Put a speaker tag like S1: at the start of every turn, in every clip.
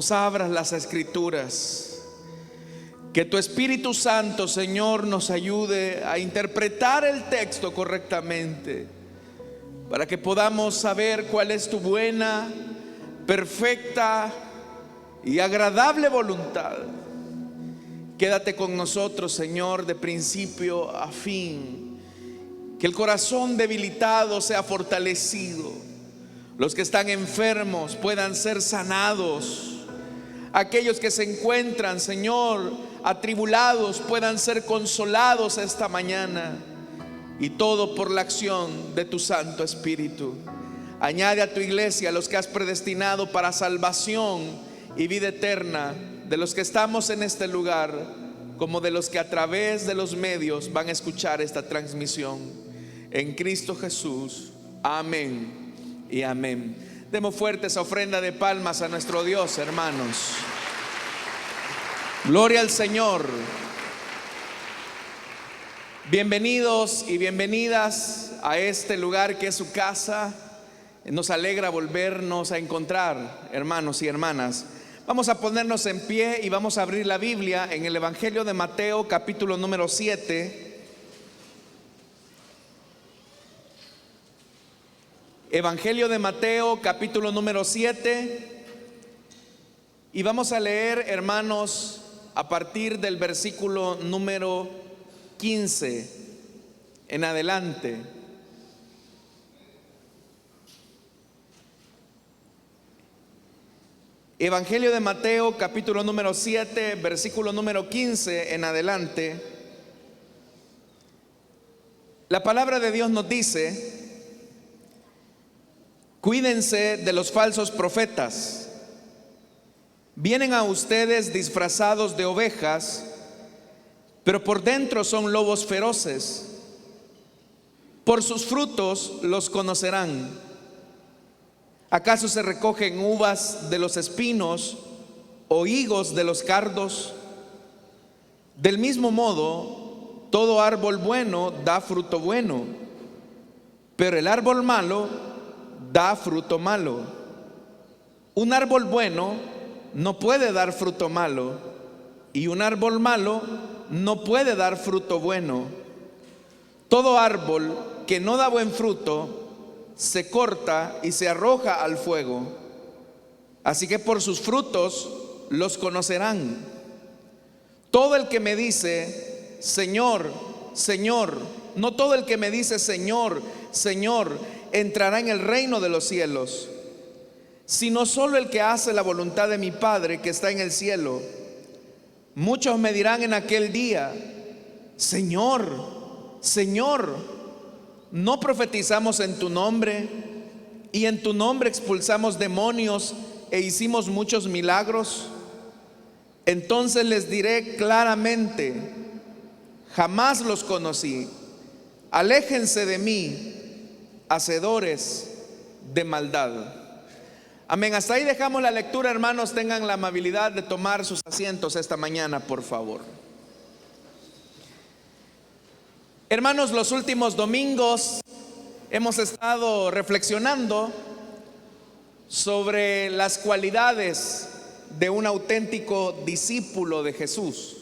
S1: nos abras las Escrituras. Que tu Espíritu Santo, Señor, nos ayude a interpretar el texto correctamente, para que podamos saber cuál es tu buena, perfecta y agradable voluntad. Quédate con nosotros, Señor, de principio a fin. Que el corazón debilitado sea fortalecido. Los que están enfermos puedan ser sanados. Aquellos que se encuentran, Señor, atribulados puedan ser consolados esta mañana. Y todo por la acción de tu Santo Espíritu. Añade a tu iglesia a los que has predestinado para salvación y vida eterna, de los que estamos en este lugar, como de los que a través de los medios van a escuchar esta transmisión. En Cristo Jesús. Amén y amén. Demos fuerte esa ofrenda de palmas a nuestro Dios, hermanos. Gloria al Señor. Bienvenidos y bienvenidas a este lugar que es su casa. Nos alegra volvernos a encontrar, hermanos y hermanas. Vamos a ponernos en pie y vamos a abrir la Biblia en el Evangelio de Mateo, capítulo número 7. Evangelio de Mateo, capítulo número 7. Y vamos a leer, hermanos, a partir del versículo número 15 en adelante. Evangelio de Mateo, capítulo número 7, versículo número 15 en adelante. La palabra de Dios nos dice: cuídense de los falsos profetas. Vienen a ustedes disfrazados de ovejas, pero por dentro son lobos feroces. Por sus frutos los conocerán. ¿Acaso se recogen uvas de los espinos o higos de los cardos? Del mismo modo, todo árbol bueno da fruto bueno, pero el árbol malo da fruto malo. Un árbol bueno no puede dar fruto malo, y un árbol malo no puede dar fruto bueno. Todo árbol que no da buen fruto se corta y se arroja al fuego. Así que por sus frutos los conocerán. Todo el que me dice Señor, Señor, no todo el que me dice Señor, Señor, entrará en el reino de los cielos, sino solo el que hace la voluntad de mi Padre que está en el cielo. Muchos me dirán en aquel día: Señor, Señor, ¿no profetizamos en tu nombre, y en tu nombre expulsamos demonios e hicimos muchos milagros? Entonces les diré claramente: jamás los conocí. Aléjense de mí, hacedores de maldad. Amén. Hasta ahí dejamos la lectura, hermanos. Tengan la amabilidad de tomar sus asientos esta mañana, por favor. Hermanos, los últimos domingos hemos estado reflexionando sobre las cualidades de un auténtico discípulo de Jesús.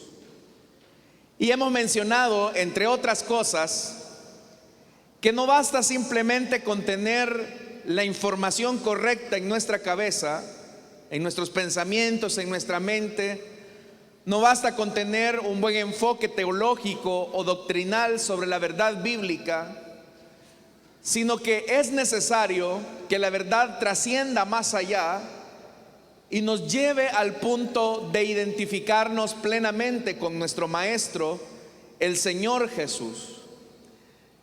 S1: Y hemos mencionado, entre otras cosas, que no basta simplemente con tener la información correcta en nuestra cabeza, en nuestros pensamientos, en nuestra mente. No basta con tener un buen enfoque teológico o doctrinal sobre la verdad bíblica, sino que es necesario que la verdad trascienda más allá y nos lleve al punto de identificarnos plenamente con nuestro Maestro, el Señor Jesús.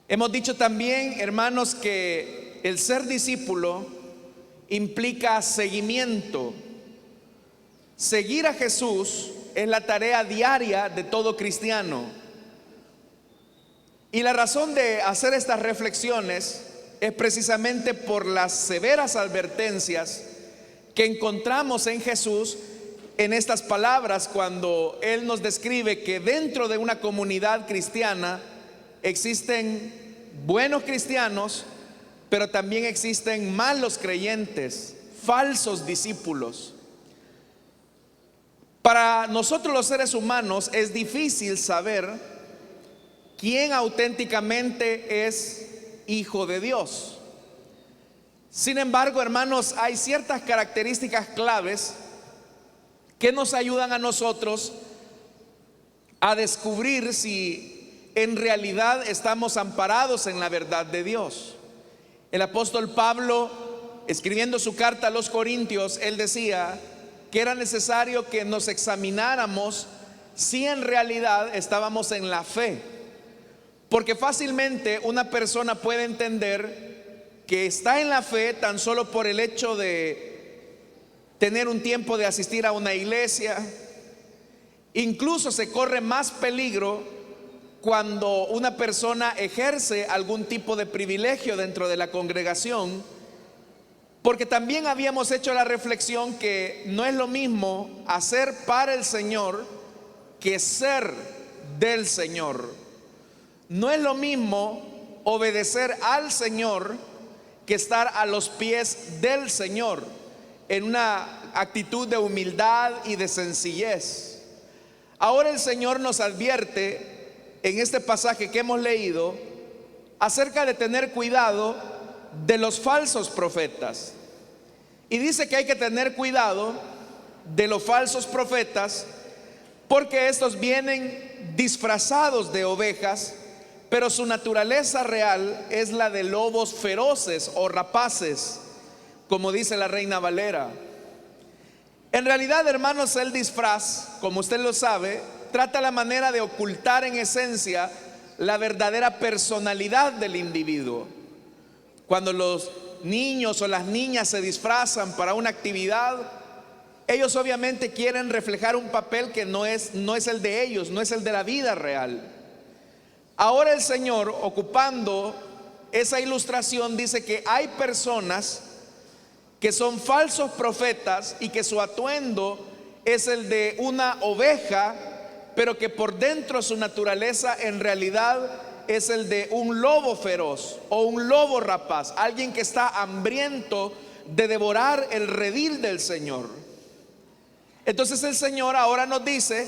S1: Hemos dicho también, hermanos, que el ser discípulo implica seguimiento. Seguir a Jesús es la tarea diaria de todo cristiano. Y la razón de hacer estas reflexiones es precisamente por las severas advertencias que encontramos en Jesús en estas palabras, cuando Él nos describe que dentro de una comunidad cristiana existen buenos cristianos, pero también existen malos creyentes, falsos discípulos. Para nosotros los seres humanos es difícil saber quién auténticamente es hijo de Dios. Sin embargo, hermanos, hay ciertas características claves que nos ayudan a nosotros a descubrir si en realidad estamos amparados en la verdad de Dios. El apóstol Pablo, escribiendo su carta a los Corintios, él decía que era necesario que nos examináramos si en realidad estábamos en la fe, porque fácilmente una persona puede entender que está en la fe tan solo por el hecho de tener un tiempo de asistir a una iglesia. Incluso se corre más peligro cuando una persona ejerce algún tipo de privilegio dentro de la congregación, porque también habíamos hecho la reflexión que no es lo mismo hacer para el Señor que ser del Señor. No es lo mismo obedecer al Señor que estar a los pies del Señor en una actitud de humildad y de sencillez. Ahora el Señor nos advierte en este pasaje que hemos leído acerca de tener cuidado de los falsos profetas. Y dice que hay que tener cuidado de los falsos profetas porque estos vienen disfrazados de ovejas, pero su naturaleza real es la de lobos feroces o rapaces, como dice la Reina Valera. En realidad, hermanos, el disfraz, como usted lo sabe, trata la manera de ocultar en esencia la verdadera personalidad del individuo. Cuando los niños o las niñas se disfrazan para una actividad, ellos obviamente quieren reflejar un papel que no es el de ellos, no es el de la vida real. Ahora el Señor, ocupando esa ilustración, dice que hay personas que son falsos profetas y que su atuendo es el de una oveja, pero que por dentro su naturaleza en realidad es el de un lobo feroz o un lobo rapaz, alguien que está hambriento de devorar el redil del Señor. Entonces el Señor ahora nos dice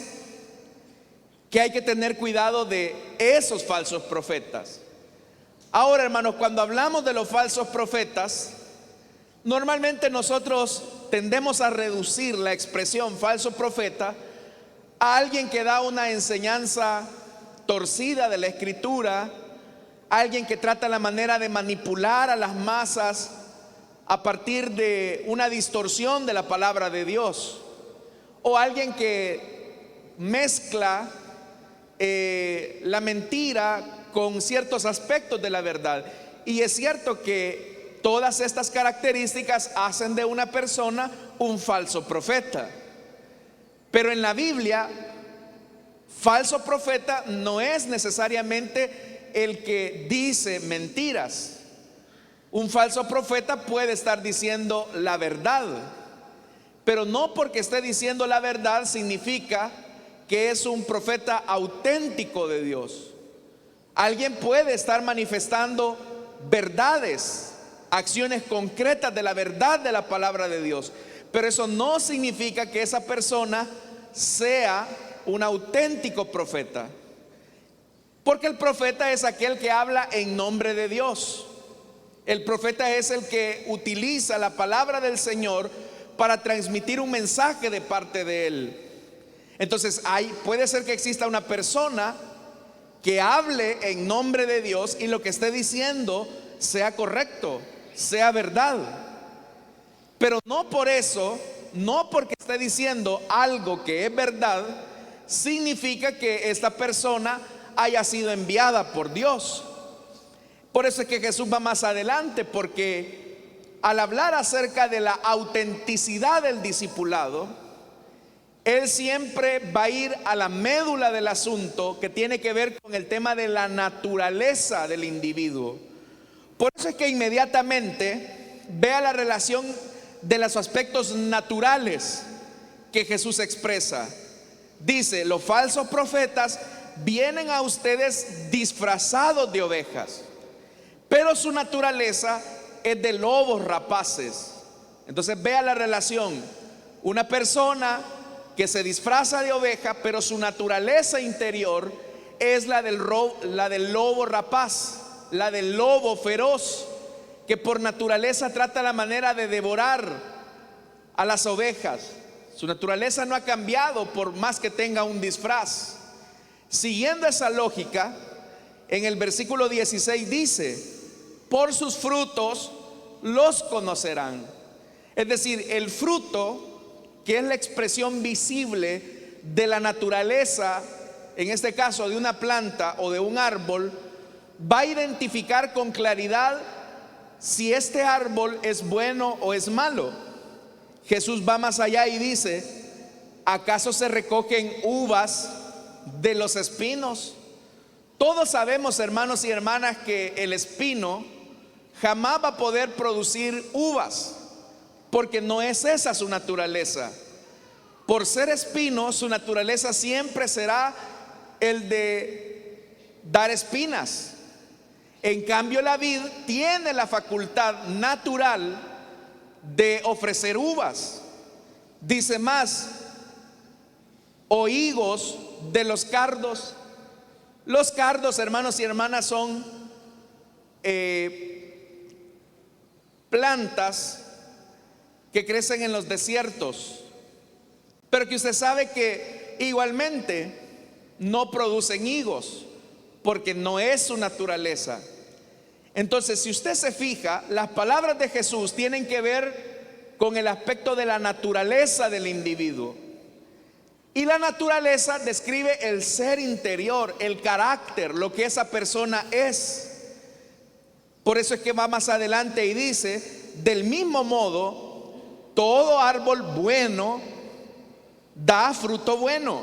S1: que hay que tener cuidado de esos falsos profetas. Ahora, hermanos, cuando hablamos de los falsos profetas, normalmente nosotros tendemos a reducir la expresión falso profeta a alguien que da una enseñanza torcida de la Escritura, alguien que trata la manera de manipular a las masas a partir de una distorsión de la palabra de Dios, o alguien que mezcla la mentira con ciertos aspectos de la verdad. Y es cierto que todas estas características hacen de una persona un falso profeta, pero en la Biblia falso profeta no es necesariamente el que dice mentiras. Un falso profeta puede estar diciendo la verdad, pero no porque esté diciendo la verdad significa que es un profeta auténtico de Dios. Alguien puede estar manifestando verdades, acciones concretas de la verdad de la palabra de Dios, pero eso no significa que esa persona sea un auténtico profeta, porque el profeta es aquel que habla en nombre de Dios. El profeta es el que utiliza la palabra del Señor para transmitir un mensaje de parte de Él. Entonces puede ser que exista una persona que hable en nombre de Dios y lo que esté diciendo sea correcto, sea verdad, pero no por eso, no porque esté diciendo algo que es verdad, significa que esta persona haya sido enviada por Dios. Por eso es que Jesús va más adelante, porque al hablar acerca de la autenticidad del discipulado, Él siempre va a ir a la médula del asunto, que tiene que ver con el tema de la naturaleza del individuo. Por eso es que inmediatamente vea la relación de los aspectos naturales que Jesús expresa. Dice: los falsos profetas vienen a ustedes disfrazados de ovejas, pero su naturaleza es de lobos rapaces. Entonces vea la relación. Una persona que se disfraza de oveja, pero su naturaleza interior es la del lobo rapaz, la del lobo feroz, que por naturaleza trata la manera de devorar a las ovejas. Su naturaleza no ha cambiado por más que tenga un disfraz. Siguiendo esa lógica, en el versículo 16 dice: por sus frutos los conocerán. Es decir, el fruto, que es la expresión visible de la naturaleza, en este caso de una planta o de un árbol, va a identificar con claridad si este árbol es bueno o es malo. Jesús va más allá y dice: ¿acaso se recogen uvas de los espinos? Todos sabemos, hermanos y hermanas, que el espino jamás va a poder producir uvas, porque no es esa su naturaleza. Por ser espino, su naturaleza siempre será el de dar espinas. En cambio, la vid tiene la facultad natural de ofrecer uvas. Dice más: o higos de los cardos. Los cardos, hermanos y hermanas, son plantas que crecen en los desiertos, pero que usted sabe que igualmente no producen higos, porque no es su naturaleza. Entonces, si usted se fija, las palabras de Jesús tienen que ver con el aspecto de la naturaleza del individuo. Y la naturaleza describe el ser interior, el carácter, lo que esa persona es. Por eso es que va más adelante y dice: del mismo modo, todo árbol bueno da fruto bueno,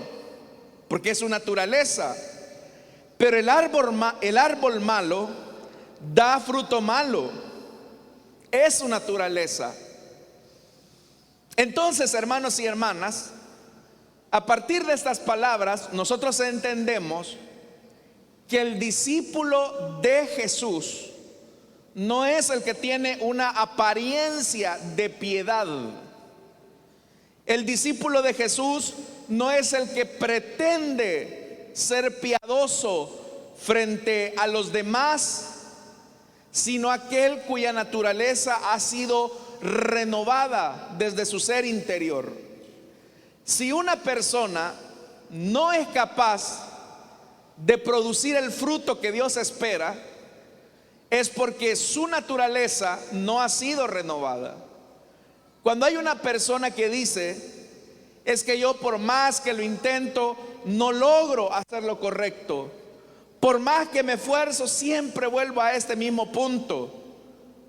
S1: porque es su naturaleza. Pero el árbol malo da fruto malo, es su naturaleza. Entonces, hermanos y hermanas, a partir de estas palabras, nosotros entendemos que el discípulo de Jesús no es el que tiene una apariencia de piedad. El discípulo de Jesús no es el que pretende ser piadoso frente a los demás, sino aquel cuya naturaleza ha sido renovada desde su ser interior. Si una persona no es capaz de producir el fruto que Dios espera, es porque su naturaleza no ha sido renovada. Cuando hay una persona que dice: es que yo por más que lo intento no logro hacer lo correcto, por más que me esfuerzo siempre vuelvo a este mismo punto,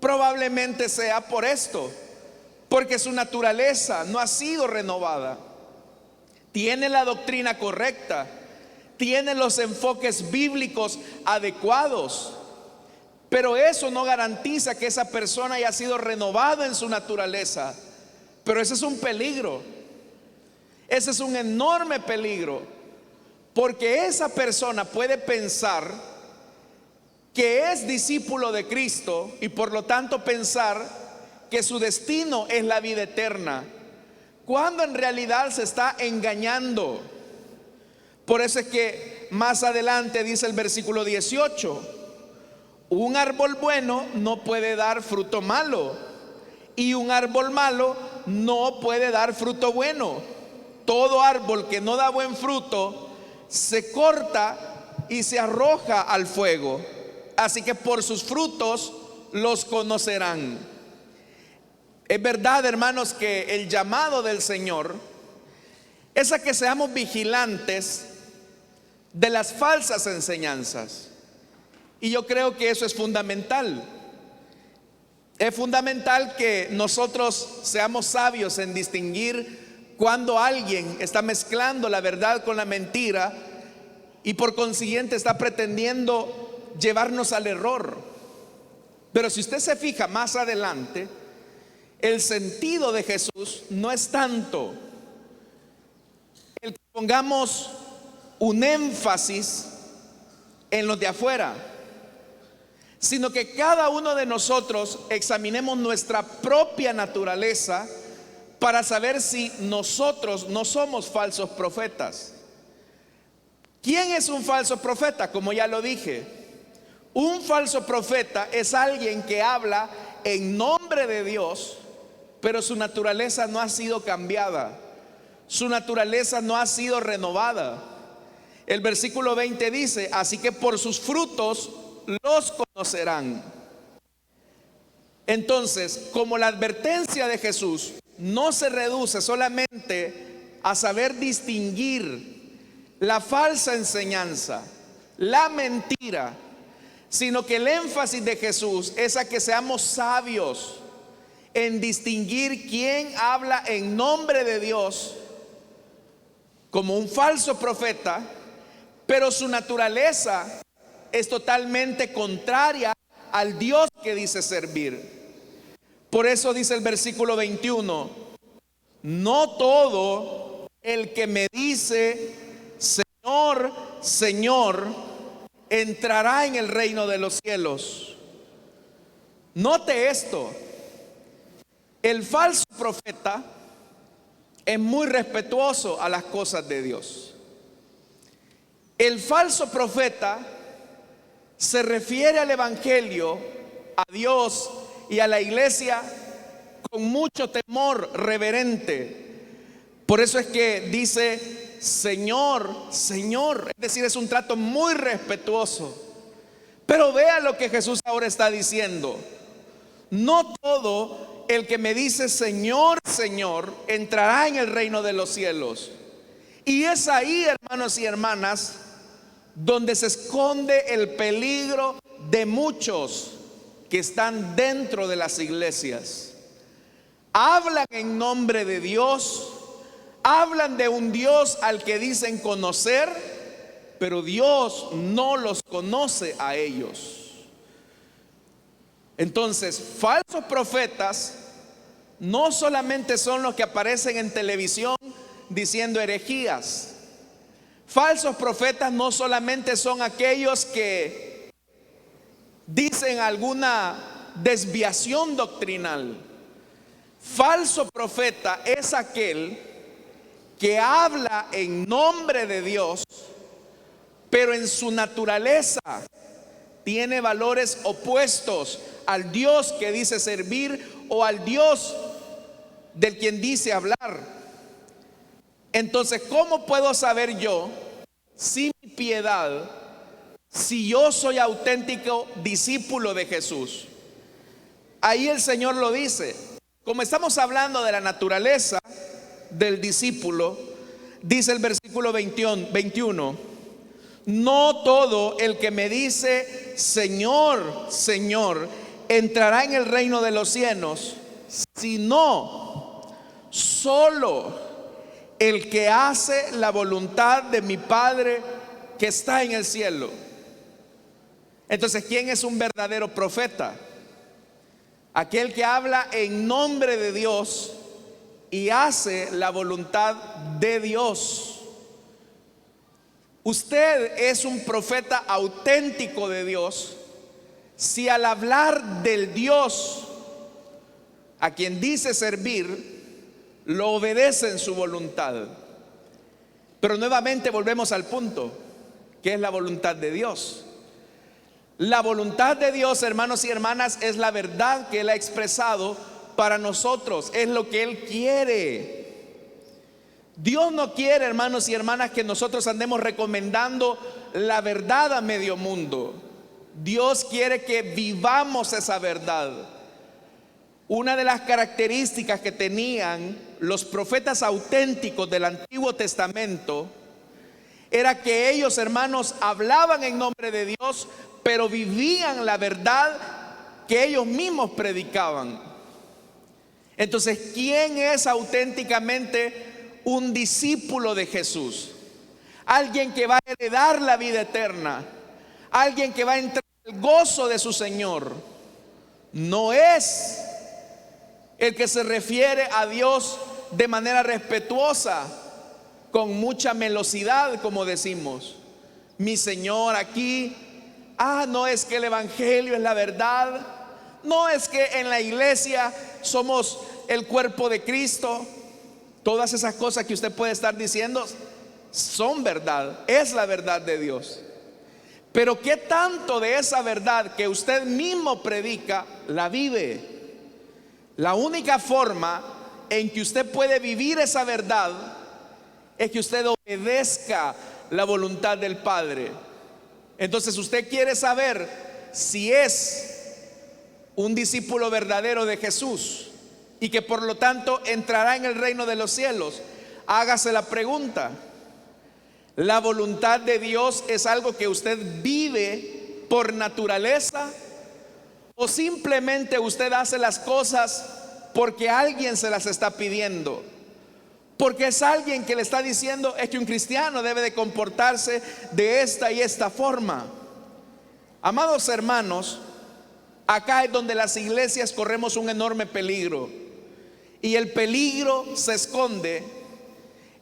S1: probablemente sea por esto, porque su naturaleza no ha sido renovada. Tiene la doctrina correcta, tiene los enfoques bíblicos adecuados, pero eso no garantiza que esa persona haya sido renovada en su naturaleza. Pero ese es un peligro, ese es un enorme peligro, porque esa persona puede pensar que es discípulo de Cristo y por lo tanto pensar que su destino es la vida eterna, cuando en realidad se está engañando. Por eso es que más adelante dice el versículo 18: un árbol bueno no puede dar fruto malo, y un árbol malo no puede dar fruto bueno. Todo árbol que no da buen fruto se corta y se arroja al fuego. Así que por sus frutos los conocerán. Es verdad, hermanos, que el llamado del Señor es a que seamos vigilantes de las falsas enseñanzas. Y yo creo que eso es fundamental. Es fundamental que nosotros seamos sabios en distinguir cuando alguien está mezclando la verdad con la mentira y por consiguiente está pretendiendo llevarnos al error. Pero si usted se fija más adelante, el sentido de Jesús no es tanto el que pongamos un énfasis en los de afuera, sino que cada uno de nosotros examinemos nuestra propia naturaleza para saber si nosotros no somos falsos profetas. ¿Quién es un falso profeta? Como ya lo dije, un falso profeta es alguien que habla en nombre de Dios, pero su naturaleza no ha sido cambiada, su naturaleza no ha sido renovada. El versículo 20 dice: así que por sus frutos los conocerán. Entonces, como la advertencia de Jesús no se reduce solamente a saber distinguir la falsa enseñanza, la mentira, sino que el énfasis de Jesús es a que seamos sabios en distinguir quién habla en nombre de Dios como un falso profeta, pero su naturaleza es totalmente contraria al Dios que dice servir. Por eso dice el versículo 21: no todo el que me dice Señor, Señor, entrará en el reino de los cielos. Note esto: el falso profeta es muy respetuoso a las cosas de Dios. El falso profeta se refiere al evangelio, a Dios y a la iglesia con mucho temor reverente. Por eso es que dice Señor, Señor, es decir, es un trato muy respetuoso. Pero vea lo que Jesús ahora está diciendo: no todo el que me dice Señor, Señor, entrará en el reino de los cielos. Y es ahí, hermanos y hermanas, donde se esconde el peligro de muchos que están dentro de las iglesias. Hablan en nombre de Dios, hablan de un Dios al que dicen conocer, pero Dios no los conoce a ellos. Entonces, falsos profetas no solamente son los que aparecen en televisión diciendo herejías. Falsos profetas no solamente son aquellos que dicen alguna desviación doctrinal. Falso profeta es aquel que habla en nombre de Dios, pero en su naturaleza tiene valores opuestos al Dios que dice servir o al Dios del quien dice hablar. Entonces, ¿cómo puedo saber yo si mi piedad, si yo soy auténtico discípulo de Jesús? Ahí el Señor lo dice. Como estamos hablando de la naturaleza del discípulo, dice el versículo 21: no todo el que me dice Señor, Señor, entrará en el reino de los cielos, sino solo el que hace la voluntad de mi Padre que está en el cielo. Entonces, ¿quién es un verdadero profeta? Aquel que habla en nombre de Dios y hace la voluntad de Dios. Usted es un profeta auténtico de Dios si al hablar del Dios a quien dice servir, lo obedece en su voluntad. Pero nuevamente volvemos al punto, que es la voluntad de Dios. La voluntad de Dios, hermanos y hermanas, es la verdad que Él ha expresado para nosotros, es lo que Él quiere. Dios no quiere, hermanos y hermanas, que nosotros andemos recomendando la verdad a medio mundo. Dios quiere que vivamos esa verdad. Una de las características que tenían los profetas auténticos del Antiguo Testamento era que ellos, hermanos, hablaban en nombre de Dios, pero vivían la verdad que ellos mismos predicaban. Entonces, ¿quién es auténticamente un discípulo de Jesús? Alguien que va a heredar la vida eterna, alguien que va a entrar al gozo de su Señor. No es el que se refiere a Dios de manera respetuosa, con mucha melosidad, como decimos. Mi Señor aquí, no es que el evangelio es la verdad, no es que en la iglesia somos el cuerpo de Cristo. Todas esas cosas que usted puede estar diciendo son verdad, es la verdad de Dios. Pero ¿qué tanto de esa verdad que usted mismo predica la vive? La única forma en que usted puede vivir esa verdad es que usted obedezca la voluntad del Padre. Entonces usted quiere saber si es un discípulo verdadero de Jesús y que por lo tanto entrará en el reino de los cielos. Hágase la pregunta: ¿la voluntad de Dios es algo que usted vive por naturaleza? ¿O simplemente usted hace las cosas porque alguien se las está pidiendo? Porque es alguien que le está diciendo es que un cristiano debe de comportarse de esta y esta forma. Amados hermanos, acá es donde las iglesias corremos un enorme peligro. Y el peligro se esconde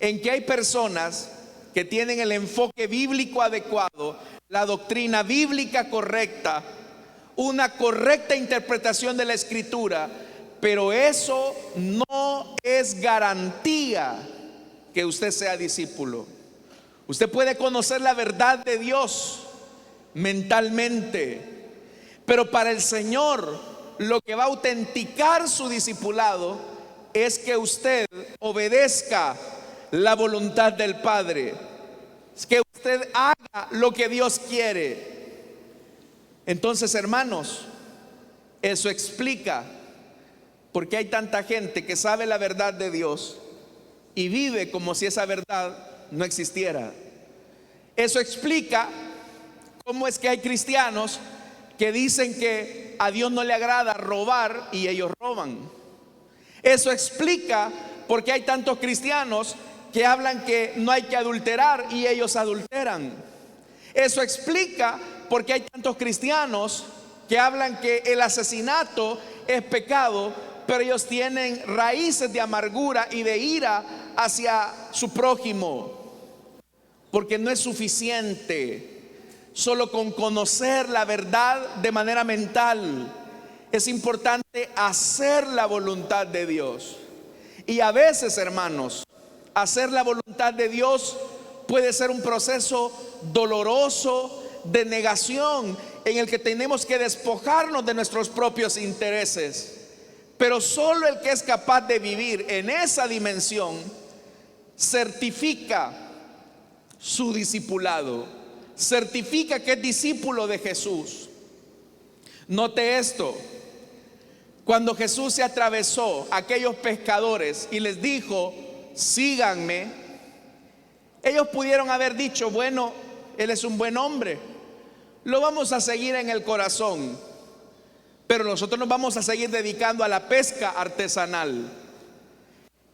S1: en que hay personas que tienen el enfoque bíblico adecuado, la doctrina bíblica correcta, una correcta interpretación de la escritura, pero eso no es garantía que usted sea discípulo. Usted puede conocer la verdad de Dios mentalmente, pero para el Señor lo que va a autenticar su discipulado es que usted obedezca la voluntad del Padre, es que usted haga lo que Dios quiere. Entonces, hermanos, eso explica por qué hay tanta gente que sabe la verdad de Dios y vive como si esa verdad no existiera. Eso explica cómo es que hay cristianos que dicen que a Dios no le agrada robar y ellos roban. Eso explica por qué hay tantos cristianos que hablan que no hay que adulterar y ellos adulteran. Eso explica por qué hay tantos cristianos que hablan que el asesinato es pecado, pero ellos tienen raíces de amargura y de ira hacia su prójimo. Porque no es suficiente solo con conocer la verdad de manera mental. Es importante hacer la voluntad de Dios. Y a veces, hermanos, hacer la voluntad de Dios puede ser un proceso doloroso de negación en el que tenemos que despojarnos de nuestros propios intereses. Pero solo el que es capaz de vivir en esa dimensión certifica su discipulado, certifica que es discípulo de Jesús. Note esto: cuando Jesús se atravesó a aquellos pescadores y les dijo: síganme, ellos pudieron haber dicho: bueno, él es un buen hombre, lo vamos a seguir en el corazón, pero nosotros nos vamos a seguir dedicando a la pesca artesanal.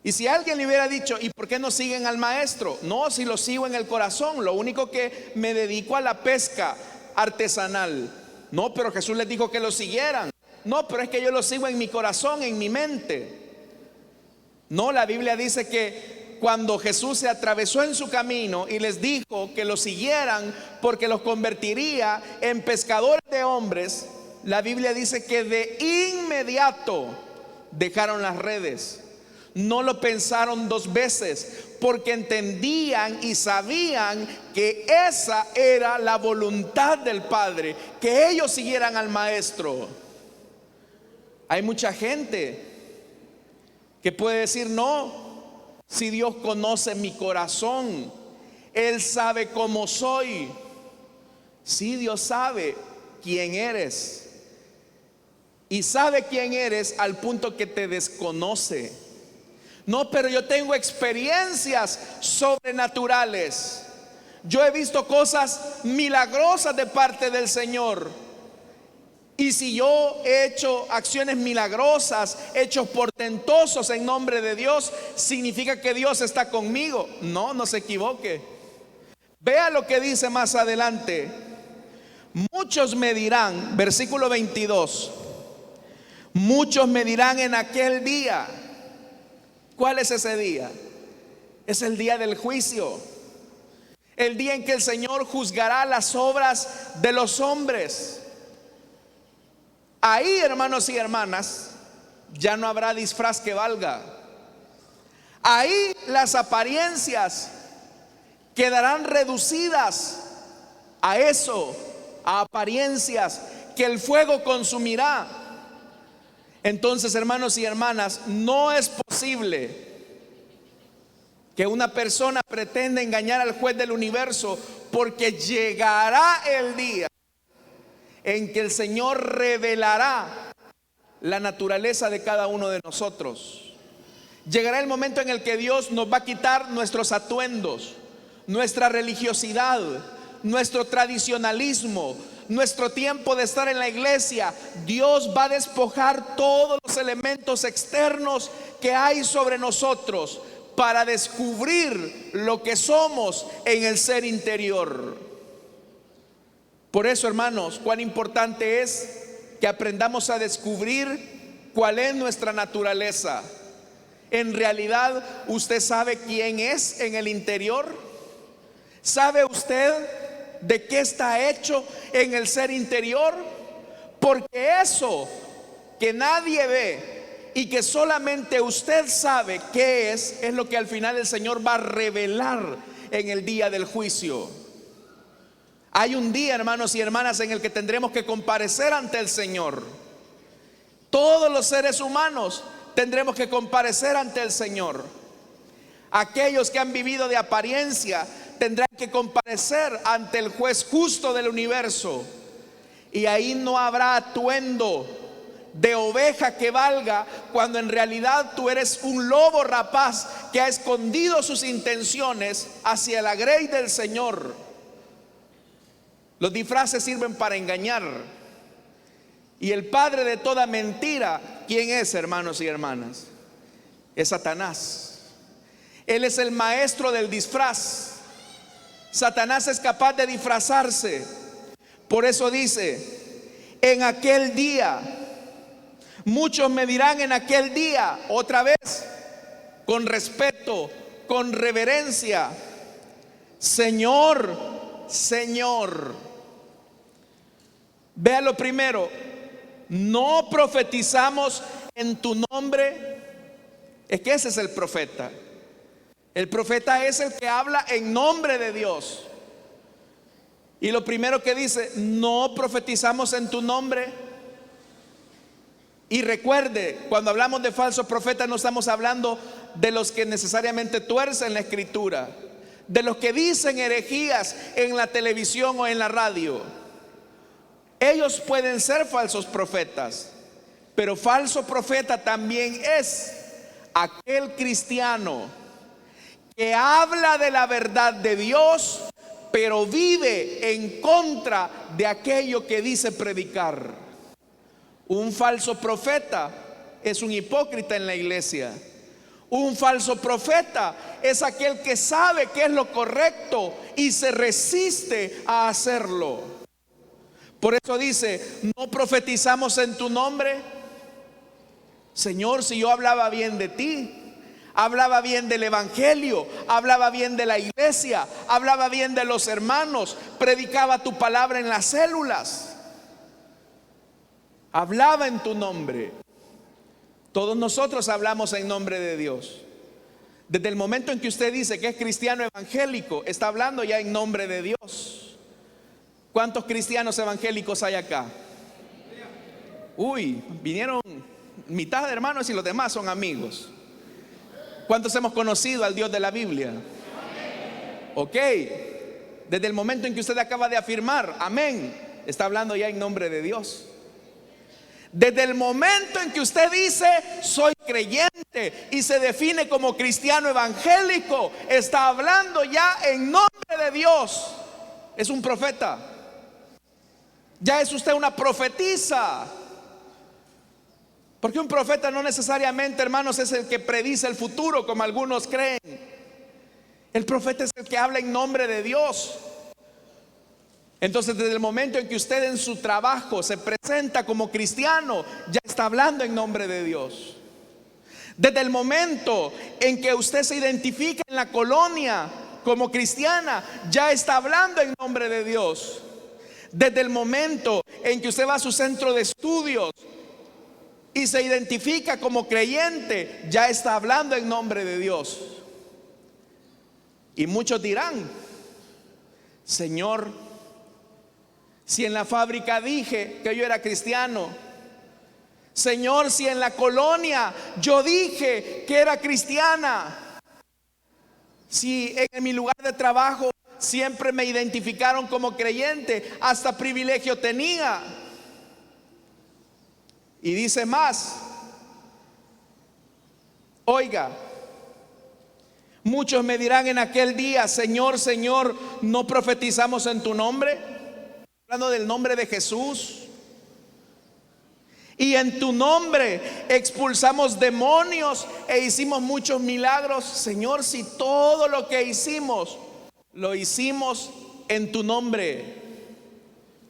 S1: Y si alguien le hubiera dicho: ¿y por qué no siguen al maestro? No, si lo sigo en el corazón, lo único que me dedico a la pesca artesanal. No, pero Jesús les dijo que lo siguieran. No, pero es que yo lo sigo en mi corazón, en mi mente. No, la Biblia dice que cuando Jesús se atravesó en su camino y les dijo que lo siguieran porque los convertiría en pescadores de hombres, la Biblia dice que de inmediato dejaron las redes. No lo pensaron dos veces, porque entendían y sabían que esa era la voluntad del Padre, que ellos siguieran al maestro. Hay mucha gente que puede decir: no, si Dios conoce mi corazón, Él sabe cómo soy. Sí, Dios sabe quién eres, y sabe quién eres al punto que te desconoce. No, pero yo tengo experiencias sobrenaturales. Yo he visto cosas milagrosas de parte del Señor. Y si yo he hecho acciones milagrosas, hechos portentosos en nombre de Dios, ¿significa que Dios está conmigo? No, no se equivoque. Vea lo que dice más adelante. Muchos me dirán, versículo 22, muchos me dirán en aquel día. ¿Cuál es ese día? Es el día del juicio, el día en que el Señor juzgará las obras de los hombres. Ahí, hermanos y hermanas, ya no habrá disfraz que valga. Ahí las apariencias quedarán reducidas a eso, a apariencias que el fuego consumirá. Entonces, hermanos y hermanas, no es posible que una persona pretenda engañar al juez del universo, porque llegará el día en que el Señor revelará la naturaleza de cada uno de nosotros. Llegará el momento en el que Dios nos va a quitar nuestros atuendos, nuestra religiosidad, nuestro tradicionalismo, nuestro tiempo de estar en la iglesia. Dios va a despojar todos los elementos externos que hay sobre nosotros para descubrir lo que somos en el ser interior. Por eso, hermanos, cuán importante es que aprendamos a descubrir cuál es nuestra naturaleza. En realidad, ¿usted sabe quién es en el interior? ¿Sabe usted de qué está hecho en el ser interior? Porque eso que nadie ve y que solamente usted sabe qué es lo que al final el Señor va a revelar en el día del juicio. Hay un día, hermanos y hermanas, en el que tendremos que comparecer ante el Señor. Todos los seres humanos tendremos que comparecer ante el Señor. Aquellos que han vivido de apariencia tendrán que comparecer ante el juez justo del universo. Y ahí no habrá atuendo de oveja que valga, cuando en realidad tú eres un lobo rapaz que ha escondido sus intenciones hacia la grey del Señor. Los disfraces sirven para engañar. Y el padre de toda mentira, ¿quién es, hermanos y hermanas? Es Satanás. Él es el maestro del disfraz. Satanás es capaz de disfrazarse. Por eso dice: en aquel día, muchos me dirán en aquel día, otra vez, con respeto, con reverencia: Señor, Señor. Vea lo primero: no profetizamos en tu nombre. Es que ese es el profeta. El profeta es el que habla en nombre de Dios. Y lo primero que dice: no profetizamos en tu nombre. Y recuerde, cuando hablamos de falsos profetas, no estamos hablando de los que necesariamente tuercen la escritura, de los que dicen herejías en la televisión o en la radio. Ellos pueden ser falsos profetas, pero falso profeta también es aquel cristiano que habla de la verdad de Dios, pero vive en contra de aquello que dice predicar. Un falso profeta es un hipócrita en la iglesia. Un falso profeta es aquel que sabe que es lo correcto y se resiste a hacerlo. Por eso dice: no profetizamos en tu nombre. Señor, si yo hablaba bien de ti, hablaba bien del evangelio, hablaba bien de la iglesia, hablaba bien de los hermanos, predicaba tu palabra en las células, hablaba en tu nombre. Todos nosotros hablamos en nombre de Dios. Desde el momento en que usted dice que es cristiano evangélico, está hablando ya en nombre de Dios. ¿Cuántos cristianos evangélicos hay acá? Uy, vinieron mitad de hermanos y los demás son amigos. ¿Cuántos hemos conocido al Dios de la Biblia? Ok, desde el momento en que usted acaba de afirmar amén, está hablando ya en nombre de Dios. Desde el momento en que usted dice soy creyente y se define como cristiano evangélico, está hablando ya en nombre de Dios. Es un profeta. Ya es usted una profetisa. Porque un profeta no necesariamente, hermanos, es el que predice el futuro, como algunos creen. El profeta es el que habla en nombre de Dios. Entonces, desde el momento en que usted en su trabajo se presenta como cristiano, ya está hablando en nombre de Dios. Desde el momento en que usted se identifica en la colonia como cristiana, ya está hablando en nombre de Dios. Desde el momento en que usted va a su centro de estudios y se identifica como creyente, ya está hablando en nombre de Dios. Y muchos dirán: Señor, si en la fábrica dije que yo era cristiano, Señor, si en la colonia yo dije que era cristiana, si en mi lugar de trabajo siempre me identificaron como creyente, hasta privilegio tenía. Y dice más: oiga, muchos me dirán en aquel día: Señor, Señor, ¿no profetizamos en tu nombre? Hablando del nombre de Jesús. Y en tu nombre expulsamos demonios e hicimos muchos milagros. Señor, si todo lo que hicimos, lo hicimos en tu nombre.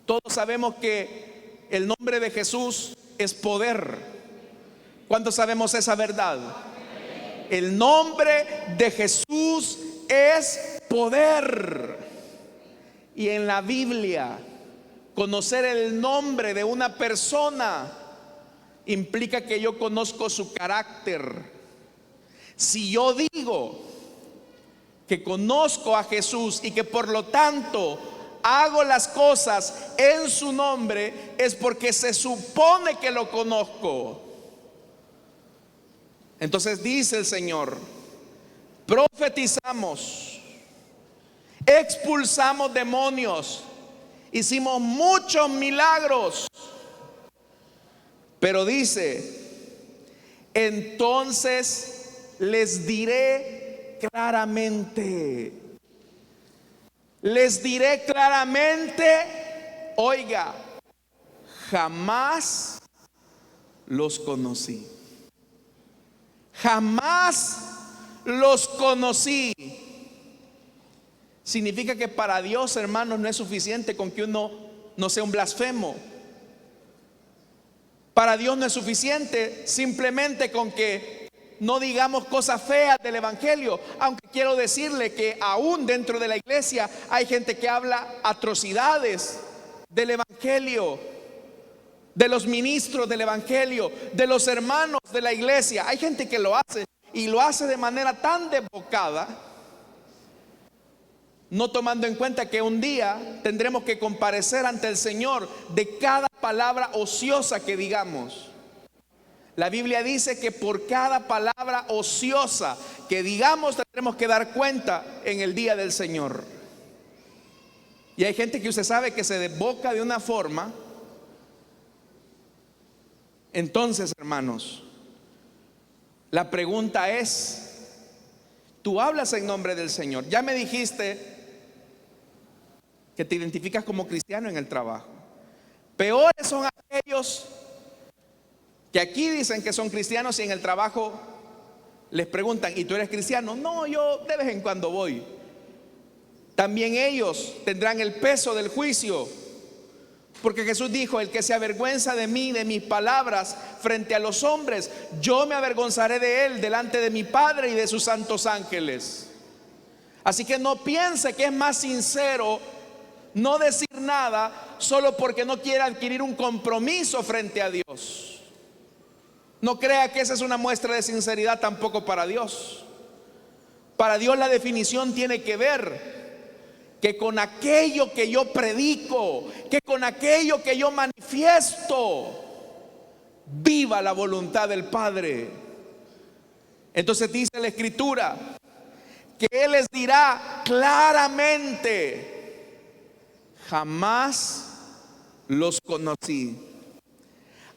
S1: Todos sabemos que el nombre de Jesús es poder. ¿Cuántos sabemos esa verdad? El nombre de Jesús es poder. Y en la Biblia, conocer el nombre de una persona implica que yo conozco su carácter. Si yo digo que conozco a Jesús y que por lo tanto hago las cosas en su nombre, es porque se supone que lo conozco. Entonces dice el Señor: profetizamos, expulsamos demonios, hicimos muchos milagros. Pero dice: entonces les diré claramente. Les diré claramente, oiga, jamás los conocí. Jamás los conocí. Significa que para Dios, hermanos, no es suficiente con que uno no sea un blasfemo. Para Dios no es suficiente simplemente con que no digamos cosas feas del evangelio. Aunque quiero decirle que aún dentro de la iglesia hay gente que habla atrocidades del evangelio, de los ministros del evangelio, de los hermanos de la iglesia. Hay gente que lo hace, y lo hace de manera tan desbocada, no tomando en cuenta que un día tendremos que comparecer ante el Señor de cada palabra ociosa que digamos. La Biblia dice que por cada palabra ociosa que digamos tendremos que dar cuenta en el día del Señor. Y hay gente que usted sabe que se desboca de una forma. Entonces, hermanos, la pregunta es: tú hablas en nombre del Señor. Ya me dijiste que te identificas como cristiano en el trabajo. Peores son aquellos que aquí dicen que son cristianos y en el trabajo les preguntan: ¿y tú eres cristiano? No, yo de vez en cuando voy. También ellos tendrán el peso del juicio, porque Jesús dijo: el que se avergüenza de mí, de mis palabras frente a los hombres, yo me avergonzaré de él delante de mi Padre y de sus santos ángeles. Así que no piense que es más sincero no decir nada solo porque no quiere adquirir un compromiso frente a Dios. No crea que esa es una muestra de sinceridad tampoco para Dios. Para Dios la definición tiene que ver que con aquello que yo predico, que con aquello que yo manifiesto, viva la voluntad del Padre. Entonces dice la Escritura que Él les dirá claramente: jamás los conocí.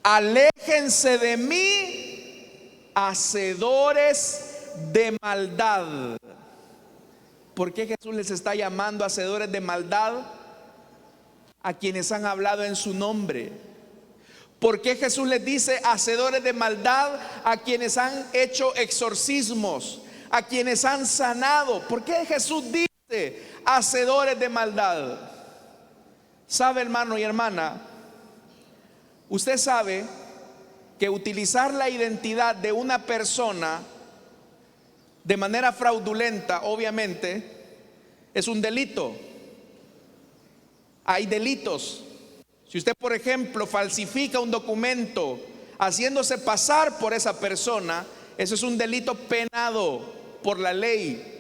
S1: Aléjense de mí, hacedores de maldad. ¿Por qué Jesús les está llamando hacedores de maldad? A quienes han hablado en su nombre. ¿Por qué Jesús les dice hacedores de maldad? A quienes han hecho exorcismos, a quienes han sanado. ¿Por qué Jesús dice hacedores de maldad? ¿Sabe, hermano y hermana? Usted sabe que utilizar la identidad de una persona de manera fraudulenta, obviamente, es un delito. Hay delitos. Si usted, por ejemplo, falsifica un documento haciéndose pasar por esa persona, eso es un delito penado por la ley.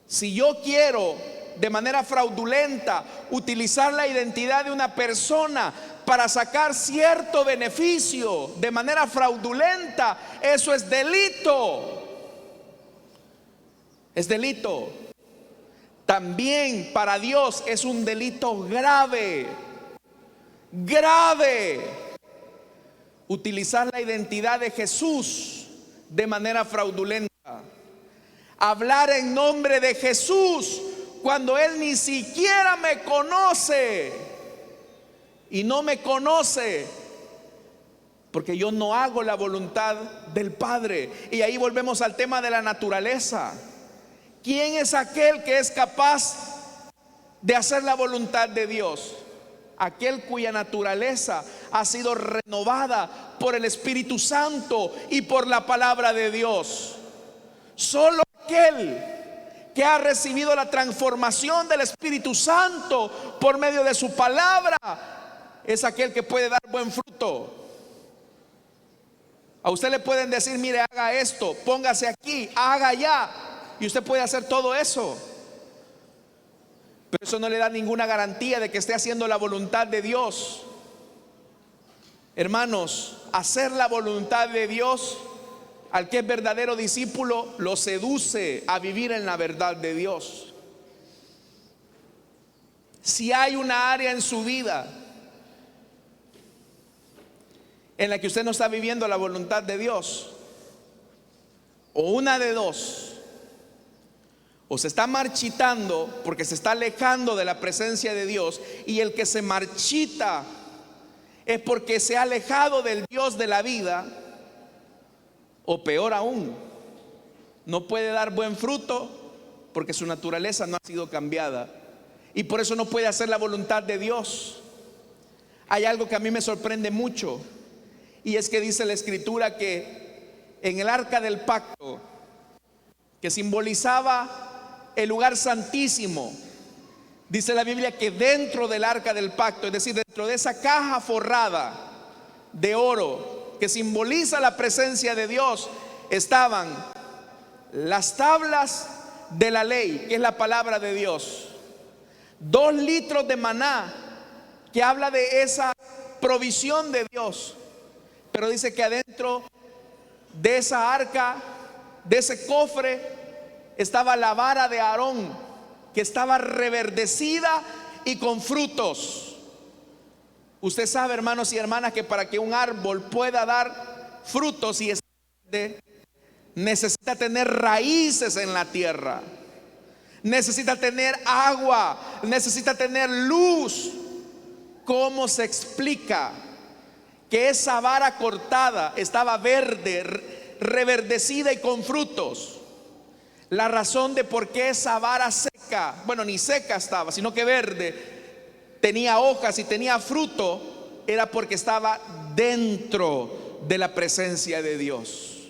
S1: Si yo quiero de manera fraudulenta utilizar la identidad de una persona para sacar cierto beneficio de manera fraudulenta, eso es delito. Es delito. También para Dios es un delito grave, grave, utilizar la identidad de Jesús de manera fraudulenta. Hablar en nombre de Jesús cuando Él ni siquiera me conoce. Y no me conoce porque yo no hago la voluntad del Padre. Y ahí volvemos al tema de la naturaleza. ¿Quién es aquel que es capaz de hacer la voluntad de Dios? Aquel cuya naturaleza ha sido renovada por el Espíritu Santo y por la palabra de Dios. Solo aquel que ha recibido la transformación del Espíritu Santo por medio de su palabra es aquel que puede dar buen fruto. A usted le pueden decir: mire, haga esto, póngase aquí, haga allá, y usted puede hacer todo eso, pero eso no le da ninguna garantía de que esté haciendo la voluntad de Dios. Hermanos, hacer la voluntad de Dios, al que es verdadero discípulo, lo seduce a vivir en la verdad de Dios. Si hay una área en su vida en la que usted no está viviendo la voluntad de Dios, o una de dos: o se está marchitando porque se está alejando de la presencia de Dios, y el que se marchita es porque se ha alejado del Dios de la vida, o peor aún, no puede dar buen fruto porque su naturaleza no ha sido cambiada y por eso no puede hacer la voluntad de Dios. Hay algo que a mí me sorprende mucho, y es que dice la Escritura que en el arca del pacto, que simbolizaba el lugar santísimo, dice la Biblia que dentro del arca del pacto, es decir, dentro de esa caja forrada de oro que simboliza la presencia de Dios, estaban las tablas de la ley, que es la palabra de Dios, 2 litros de maná, que habla de esa provisión de Dios. Pero dice que adentro de esa arca, de ese cofre, estaba la vara de Aarón, que estaba reverdecida y con frutos. Usted sabe, hermanos y hermanas, que para que un árbol pueda dar frutos y esté verde, necesita tener raíces en la tierra, necesita tener agua, necesita tener luz. ¿Cómo se explica que esa vara cortada estaba verde, reverdecida y con frutos? La razón de por qué esa vara seca, bueno, ni seca estaba, sino que verde, tenía hojas y tenía fruto, era porque estaba dentro de la presencia de Dios.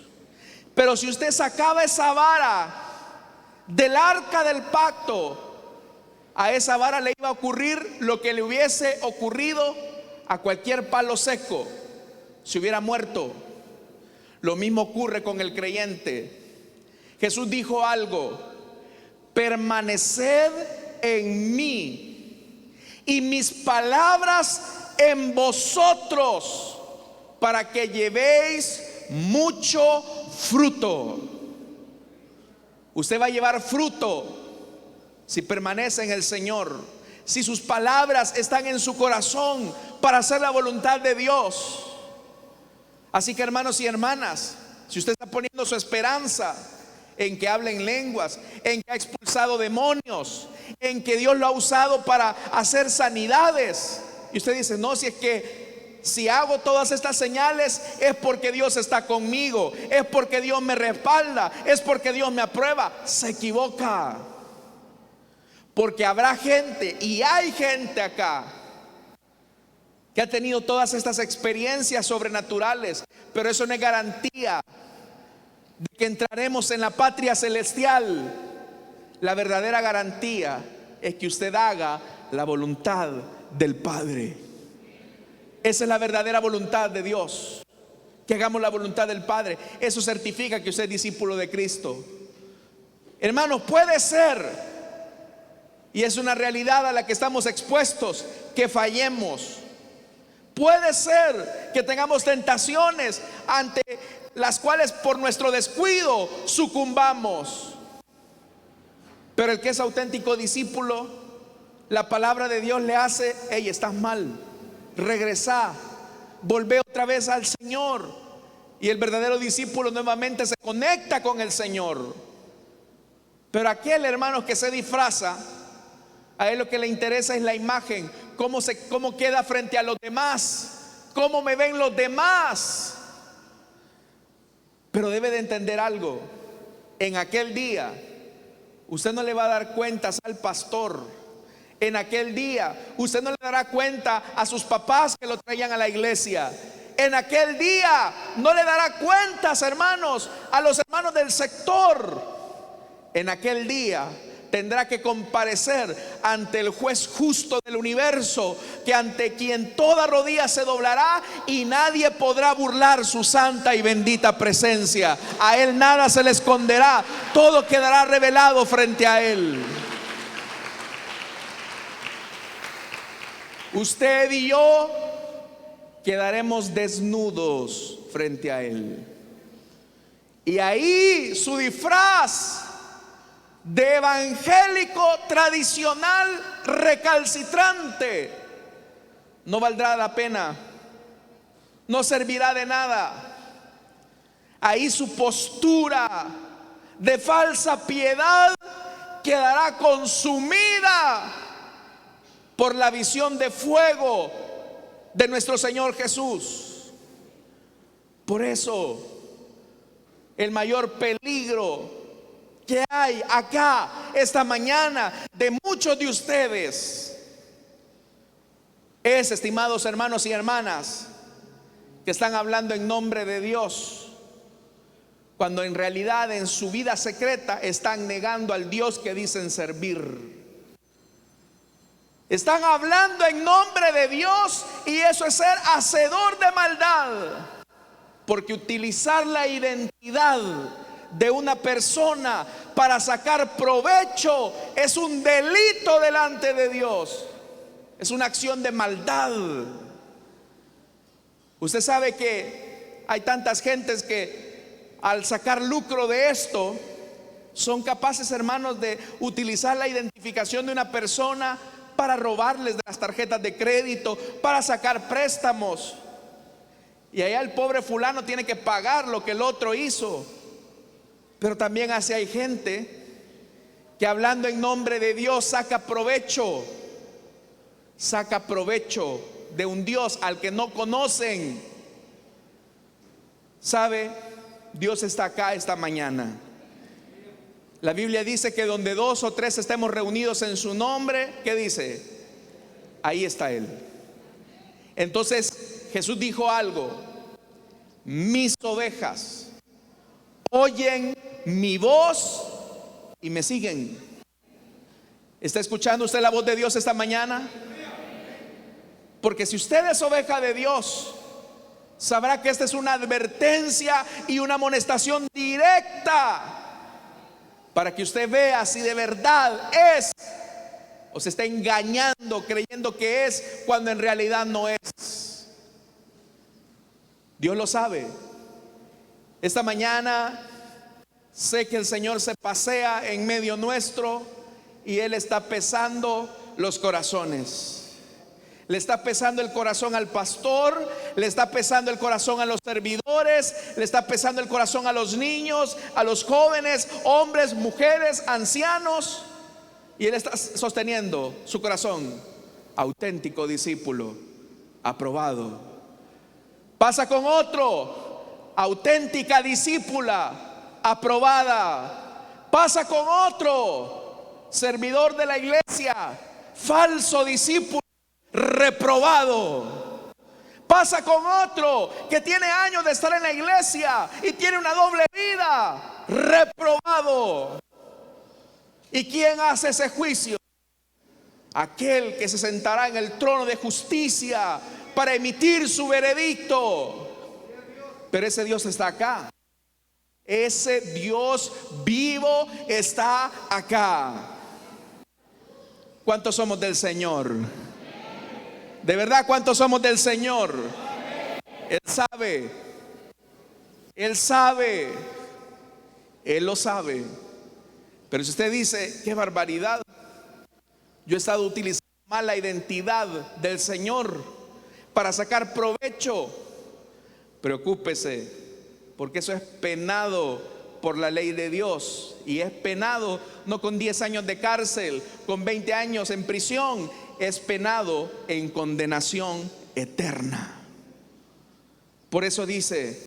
S1: Pero si usted sacaba esa vara del arca del pacto, a esa vara le iba a ocurrir lo que le hubiese ocurrido a cualquier palo seco: se hubiera muerto. Lo mismo ocurre con el creyente. Jesús dijo algo: permaneced en mí y mis palabras en vosotros, para que llevéis mucho fruto. Usted va a llevar fruto si permanece en el Señor, si sus palabras están en su corazón para hacer la voluntad de Dios. Así que, hermanos y hermanas, si usted está poniendo su esperanza en que hable en lenguas, en que ha expulsado demonios, en que Dios lo ha usado para hacer sanidades, y usted dice: no, si es que si hago todas estas señales es porque Dios está conmigo, es porque Dios me respalda, es porque Dios me aprueba, se equivoca. Porque habrá gente, y hay gente acá, que ha tenido todas estas experiencias sobrenaturales, pero eso no es garantía de que entraremos en la patria celestial. La verdadera garantía es que usted haga la voluntad del Padre. Esa es la verdadera voluntad de Dios. que hagamos la voluntad del Padre. Eso certifica que usted es discípulo de Cristo. Hermanos, puede ser, y es una realidad a la que estamos expuestos, que fallemos. Puede ser que tengamos tentaciones ante las cuales por nuestro descuido sucumbamos. Pero el que es auténtico discípulo, la palabra de Dios le hace: hey, estás mal, regresa, volvé otra vez al Señor. Y el verdadero discípulo nuevamente se conecta con el Señor. Pero aquel, hermano, que se disfraza, a él lo que le interesa es la imagen, cómo queda frente a los demás, cómo me ven los demás. Pero debe de entender algo: en aquel día usted no le va a dar cuentas al pastor. En aquel día usted no le dará cuenta a sus papás que lo traían a la iglesia. En aquel día no le dará cuentas, hermanos, a los hermanos del sector. En aquel día tendrá que comparecer ante el juez justo del universo, que ante quien toda rodilla se doblará y nadie podrá burlar su santa y bendita presencia. A él nada se le esconderá, todo quedará revelado frente a él. Usted y yo quedaremos desnudos frente a él. Y ahí su disfraz de evangélico tradicional recalcitrante no valdrá la pena, no servirá de nada. Ahí su postura de falsa piedad quedará consumida por la visión de fuego de nuestro Señor Jesús. Por eso el mayor peligro que hay acá esta mañana de muchos de ustedes es, estimados hermanos y hermanas, que están hablando en nombre de Dios, cuando en realidad en su vida secreta están negando al Dios que dicen servir. Están hablando en nombre de Dios, y eso es ser hacedor de maldad, porque utilizar la identidad de una persona para sacar provecho es un delito delante de Dios. Es una acción de maldad. Usted sabe que hay tantas gentes que al sacar lucro de esto son capaces, hermanos, de utilizar la identificación de una persona para robarles de las tarjetas de crédito, para sacar préstamos. Y allá el pobre fulano tiene que pagar lo que el otro hizo. Pero también así hay gente que, hablando en nombre de Dios, saca provecho de un Dios al que no conocen. ¿Sabe? Dios está acá esta mañana. La Biblia dice que donde 2 o 3 estemos reunidos en su nombre, ¿qué dice? Ahí está Él. Entonces Jesús dijo algo: mis ovejas oyen mi voz y me siguen. ¿Está escuchando usted la voz de Dios esta mañana? Porque si usted es oveja de Dios, sabrá que esta es una advertencia y una amonestación directa para que usted vea si de verdad es o se está engañando creyendo que es cuando en realidad no es. Dios lo sabe. Esta mañana sé que el Señor se pasea en medio nuestro y Él está pesando los corazones. Le está pesando el corazón al pastor, le está pesando el corazón a los servidores, le está pesando el corazón a los niños, a los jóvenes, hombres, mujeres, ancianos. Y Él está sosteniendo su corazón. Auténtico discípulo, aprobado. Pasa con otro: auténtica discípula, aprobada. Pasa con otro: servidor de la iglesia, falso discípulo, reprobado. Pasa con otro que tiene años de estar en la iglesia y tiene una doble vida, reprobado. ¿Y quién hace ese juicio? Aquel que se sentará en el trono de justicia para emitir su veredicto. pero ese Dios está acá. Ese Dios vivo está acá. ¿Cuántos somos del Señor? De verdad, ¿cuántos somos del Señor? Él sabe. Él sabe. Él lo sabe. Pero si usted dice, qué barbaridad, yo he estado utilizando mal la identidad del Señor para sacar provecho, preocúpese, porque eso es penado por la ley de Dios. Y es penado no con 10 años de cárcel, con 20 años en prisión, es penado en condenación eterna. Por eso dice,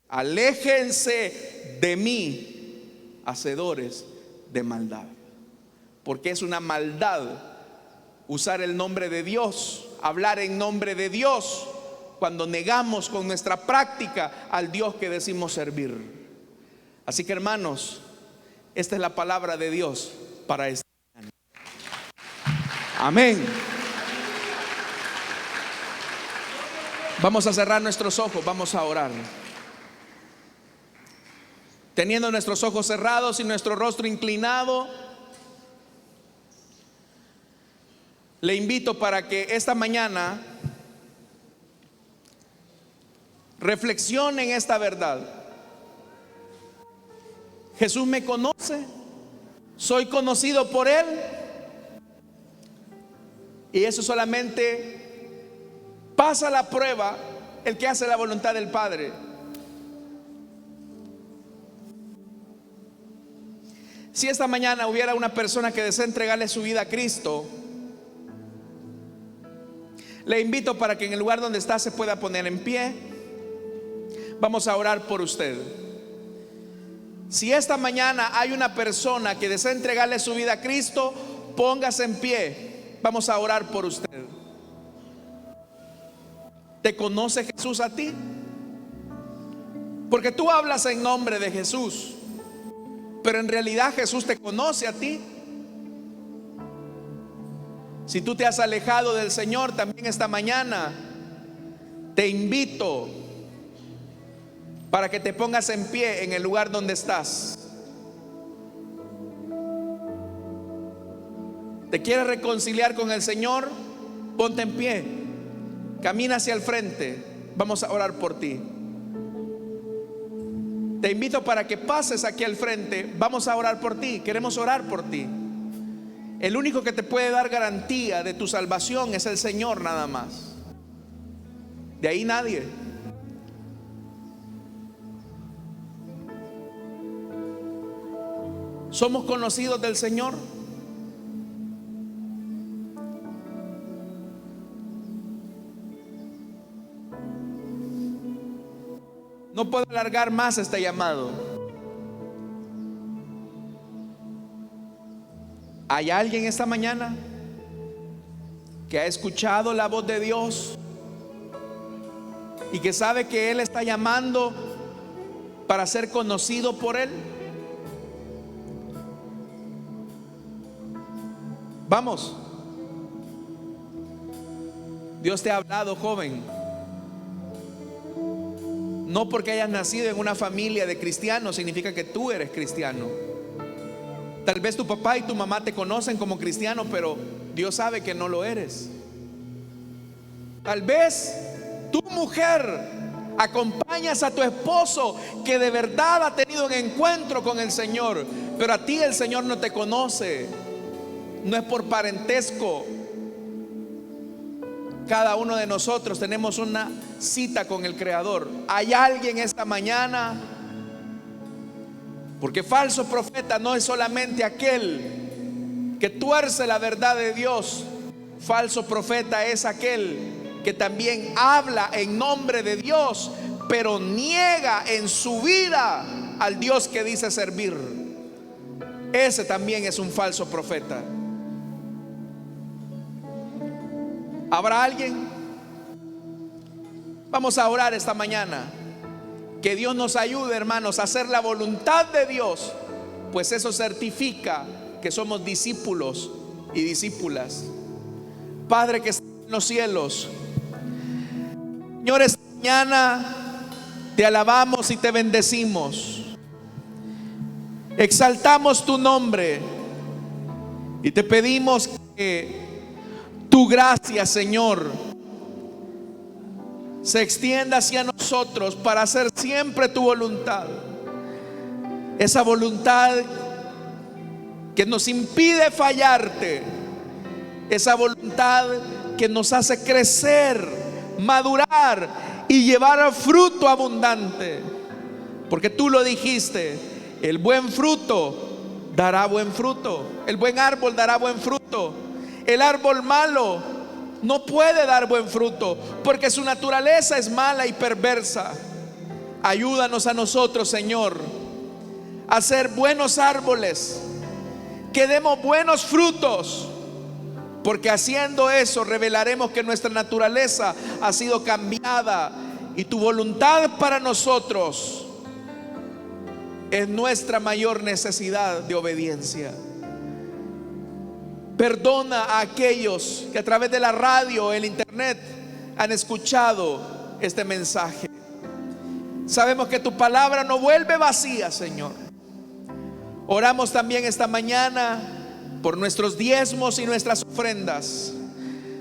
S1: aléjense de mí, hacedores de maldad. Porque es una maldad usar el nombre de Dios, hablar en nombre de Dios, cuando negamos con nuestra práctica al Dios que decimos servir. Así que, hermanos, esta es la palabra de Dios para este año. Amén. Vamos a cerrar nuestros ojos, vamos a orar. Teniendo nuestros ojos cerrados y nuestro rostro inclinado, le invito para que esta mañana reflexione en esta verdad. Jesús me conoce, soy conocido por Él, y eso solamente pasa la prueba el que hace la voluntad del Padre. Si esta mañana hubiera una persona que desea entregarle su vida a Cristo, le invito para que en el lugar donde está se pueda poner en pie. Vamos a orar por usted. Si esta mañana hay una persona que desea entregarle su vida a Cristo, póngase en pie. Vamos a orar por usted. ¿Te conoce Jesús a ti? Porque tú hablas en nombre de Jesús, pero en realidad Jesús te conoce a ti. Si tú te has alejado del Señor, también esta mañana te invito para que te pongas en pie en el lugar donde estás. ¿Te quieres reconciliar con el Señor? Ponte en pie, camina hacia el frente, vamos a orar por ti. Te invito para que pases aquí al frente, vamos a orar por ti, queremos orar por ti. El único que te puede dar garantía de tu salvación es el Señor, nada más. De ahí nadie. ¿Somos conocidos del Señor? No puedo alargar más este llamado. ¿Hay alguien esta mañana que ha escuchado la voz de Dios y que sabe que Él está llamando para ser conocido por Él? Vamos. Dios te ha hablado, joven. No porque hayas nacido en una familia de cristianos significa que tú eres cristiano. Tal vez tu papá y tu mamá te conocen como cristiano, pero Dios sabe que no lo eres. Tal vez tu mujer acompañas a tu esposo que de verdad ha tenido un encuentro con el Señor, pero a ti el Señor no te conoce. No es por parentesco. Cada uno de nosotros tenemos una cita con el Creador. ¿Hay alguien esta mañana? Porque falso profeta no es solamente aquel que tuerce la verdad de Dios. Falso profeta es aquel que también habla en nombre de Dios, pero niega en su vida al Dios que dice servir. Ese también es un falso profeta. ¿Habrá alguien? Vamos a orar esta mañana. Que Dios nos ayude, hermanos, a hacer la voluntad de Dios, pues eso certifica que somos discípulos y discípulas. Padre que está en los cielos, Señor, esta mañana Te alabamos y te bendecimos. Exaltamos tu nombre y te pedimos que tu gracia, Señor, se extienda hacia nosotros para hacer siempre tu voluntad. Esa voluntad que nos impide fallarte, esa voluntad que nos hace crecer, madurar y llevar fruto abundante. Porque tú lo dijiste, el buen fruto dará buen fruto, el buen árbol dará buen fruto. El árbol malo no puede dar buen fruto porque su naturaleza es mala y perversa. Ayúdanos a nosotros, Señor, a ser buenos árboles, que demos buenos frutos, porque haciendo eso revelaremos que nuestra naturaleza ha sido cambiada y tu voluntad para nosotros es nuestra mayor necesidad de obediencia. Perdona a aquellos que a través de la radio, el internet, han escuchado este mensaje. Sabemos que tu palabra no vuelve vacía, Señor. Oramos también esta mañana por nuestros diezmos y nuestras ofrendas.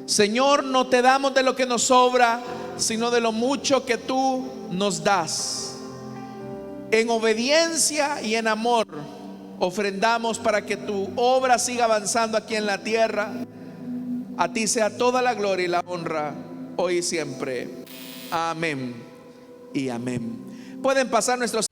S1: Señor, no te damos de lo que nos sobra, sino de lo mucho que tú nos das. En obediencia y en amor ofrendamos para que tu obra siga avanzando aquí en la tierra. A ti sea toda la gloria y la honra, hoy y siempre. Amén y amén. Pueden pasar nuestros